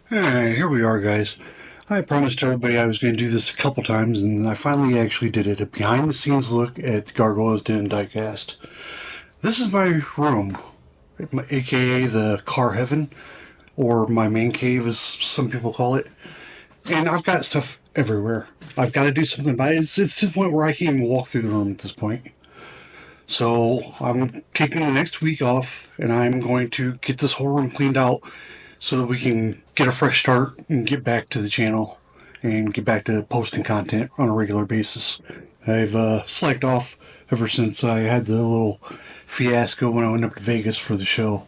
Hey, here we are, guys. I promised everybody I was going to do this a couple times, and I finally actually did it. A behind-the-scenes look at Gargoyles Den Diecast. This is my room, aka the car heaven, or my man cave, as some people call it. And I've got stuff everywhere. I've got to do something about it. It's to the point where I can't even walk through the room at this point. So I'm taking the next week off, and I'm going to get this whole room cleaned out so that we can get a fresh start and get back to the channel and get back to posting content on a regular basis. I've slacked off ever since I had the little fiasco when I went up to Vegas for the show.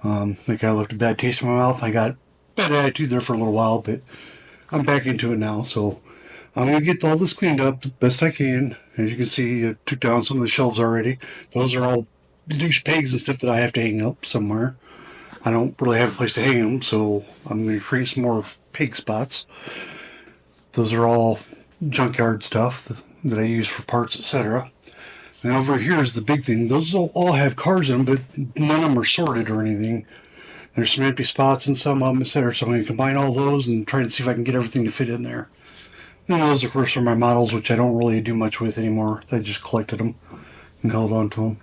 I think I left a bad taste in my mouth. I got bad attitude there for a little while, but I'm back into it now. So I'm going to get all this cleaned up as best I can. As you can see, I took down some of the shelves already. Those are all loose pegs and stuff that I have to hang up somewhere. I don't really have a place to hang them, so I'm going to create some more pig spots. Those are all junkyard stuff that I use for parts, etc. And over here is the big thing. Those all have cars in them, but none of them are sorted or anything. There's some empty spots in some of them, etc. So I'm going to combine all those and try and see if I can get everything to fit in there. And those, of course, are my models, which I don't really do much with anymore. I just collected them and held on to them.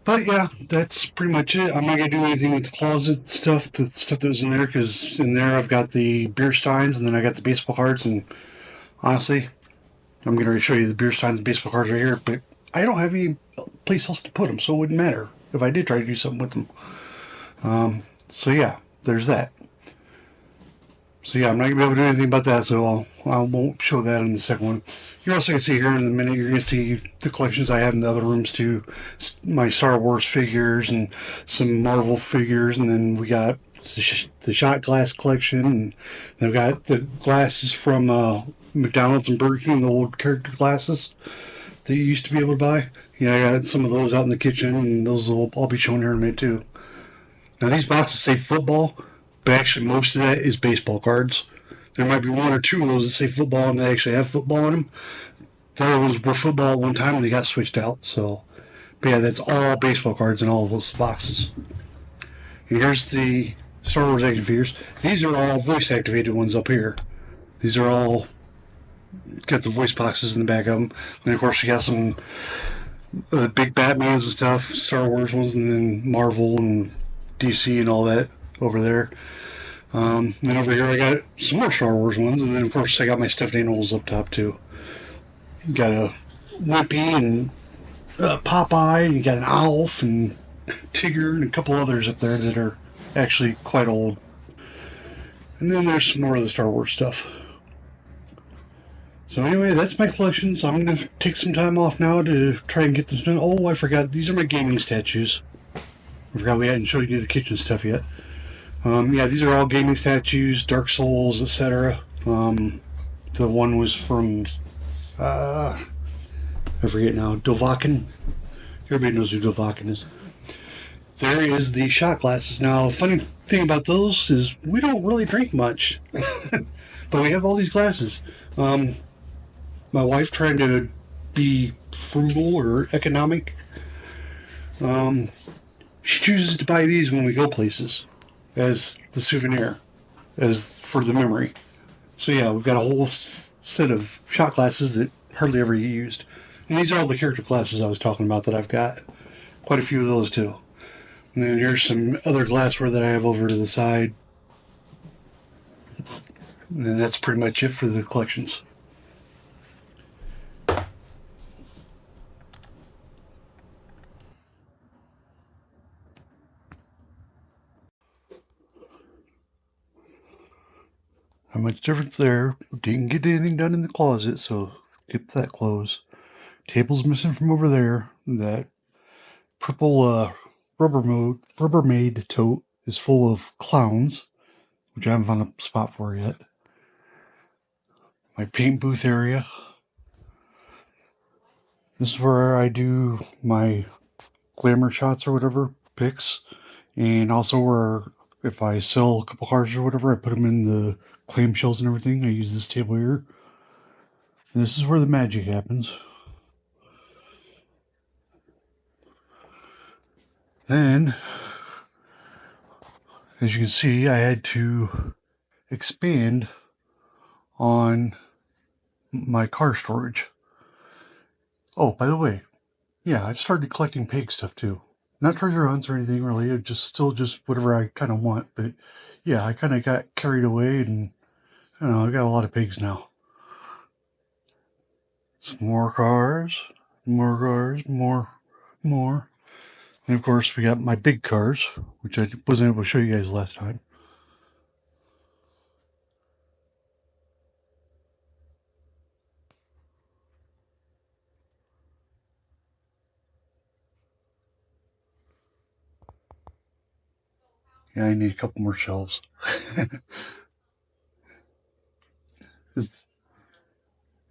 But yeah, that's pretty much it. I'm not going to do anything with the closet stuff, the stuff that was in there, because in there I've got the beer steins and then I got the baseball cards. And honestly, I'm going to show you the beer steins and baseball cards right here, but I don't have any place else to put them, so it wouldn't matter if I did try to do something with them. So yeah, there's that. So yeah, I'm not going to be able to do anything about that, so I won't show that in the second one. You're also going to see here in a minute, you're going to see the collections I have in the other rooms too. My Star Wars figures and some Marvel figures, and then we got the shot glass collection, and then I've got the glasses from McDonald's and Burger King, the old character glasses that you used to be able to buy. Yeah, I got some of those out in the kitchen, and those will all be shown here in a minute too. Now these boxes say football, but actually most of that is baseball cards. There might be one or two of those that say football and they actually have football in them. The other ones were football at one time and they got switched out. So, but yeah, that's all baseball cards in all of those boxes. And here's the Star Wars action figures. These are all voice activated ones up here. These are all got the voice boxes in the back of them. And then of course you got some big Batmans and stuff, Star Wars ones, and then Marvel and DC and all that over there. Then over here I got some more Star Wars ones, and then of course I got my stuffed animals up top too. You got a Wimpy and Popeye, and you got an Alf and Tigger and a couple others up there that are actually quite old. And then there's some more of the Star Wars stuff. So anyway, that's my collection. So I'm going to take some time off now to try and get this done. Oh, I forgot. These are my gaming statues. I forgot we hadn't showed you the kitchen stuff yet. Yeah, these are all gaming statues, Dark Souls, etc. The one was from, I forget now, Dovahkiin. Everybody knows who Dovahkiin is. There is the shot glasses. Now, the funny thing about those is we don't really drink much, but we have all these glasses. My wife trying to be frugal or economic. She chooses to buy these when we go places as the souvenir, as for the memory. So yeah, we've got a whole set of shot glasses that hardly ever get used. And these are all the character glasses I was talking about that I've got. Quite a few of those too. And then here's some other glassware that I have over to the side. And that's pretty much it for the collections. Not much difference there. Didn't get anything done in the closet, so keep that closed. Table's missing from over there. That purple Rubbermaid tote is full of clowns, which I haven't found a spot for yet. My paint booth area. This is where I do my glamour shots or whatever, pics. And also where if I sell a couple cars or whatever, I put them in the clamshells and everything. I use this table here. And this is where the magic happens. Then, as you can see, I had to expand on my car storage. Oh, by the way, yeah, I've started collecting pig stuff too. Not treasure hunts or anything really, it's just whatever I kind of want. But yeah, I kind of got carried away, and I don't know, I got a lot of pigs now. Some more cars, more. And of course, we got my big cars, which I wasn't able to show you guys last time. Yeah, I need a couple more shelves.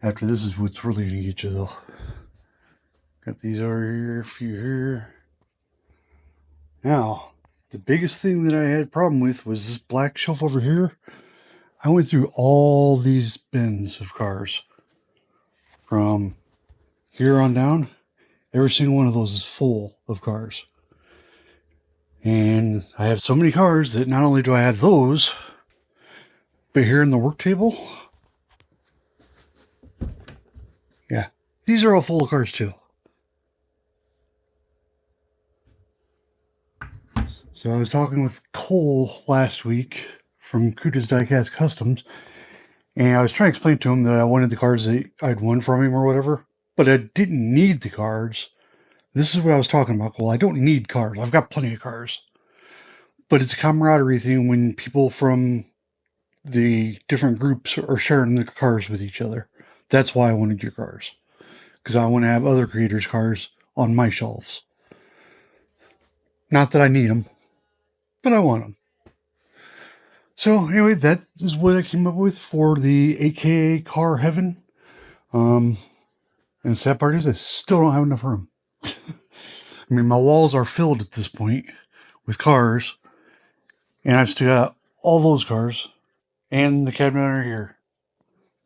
After this is what's really going to get you, though. Got these over here, a few here. Now, the biggest thing that I had a problem with was this black shelf over here. I went through all these bins of cars. From here on down, every single one of those is full of cars. And I have so many cars that not only do I have those, but here in the work table, yeah, these are all full of cars too. So I was talking with Cole last week from EPIC Diecast Customs, and I was trying to explain to him that I wanted the cars that I'd won from him or whatever, but I didn't need the cars. This is what I was talking about, Cole. I don't need cars. I've got plenty of cars. But it's a camaraderie thing when people from the different groups are sharing the cars with each other. That's why I wanted your cars. Because I want to have other creators' cars on my shelves. Not that I need them, but I want them. So anyway, that is what I came up with for the AKA Car Heaven. And the sad part is I still don't have enough room. I mean, my walls are filled at this point with cars. And I've still got all those cars and the cabinet under here.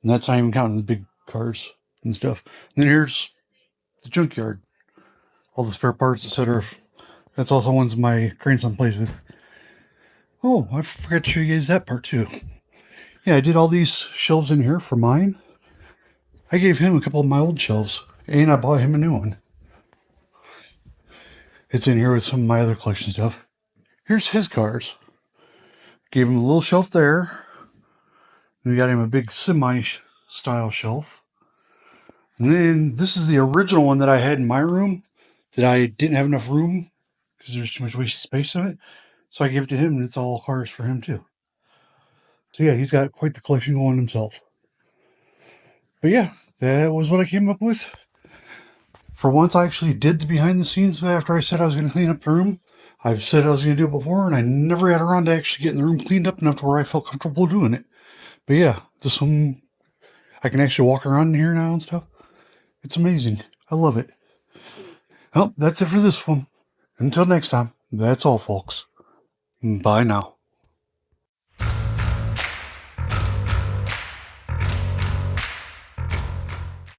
And that's not even counting the big cars and stuff. And then here's the junkyard. All the spare parts, etc. That's also ones my grandson plays with. Oh, I forgot to show you guys that part too. Yeah, I did all these shelves in here for mine. I gave him a couple of my old shelves, and I bought him a new one. It's in here with some of my other collection stuff. Here's his cars. Gave him a little shelf there. We got him a big semi-style shelf. And then this is the original one that I had in my room that I didn't have enough room because there's too much wasted space in it. So I gave it to him, and it's all cars for him too. So yeah, he's got quite the collection going himself. But yeah, that was what I came up with. For once, I actually did the behind the scenes after I said I was going to clean up the room. I've said I was going to do it before, and I never got around to actually getting the room cleaned up enough to where I felt comfortable doing it. But yeah, this one, I can actually walk around in here now and stuff. It's amazing. I love it. Well, that's it for this one. Until next time, that's all, folks. Bye now.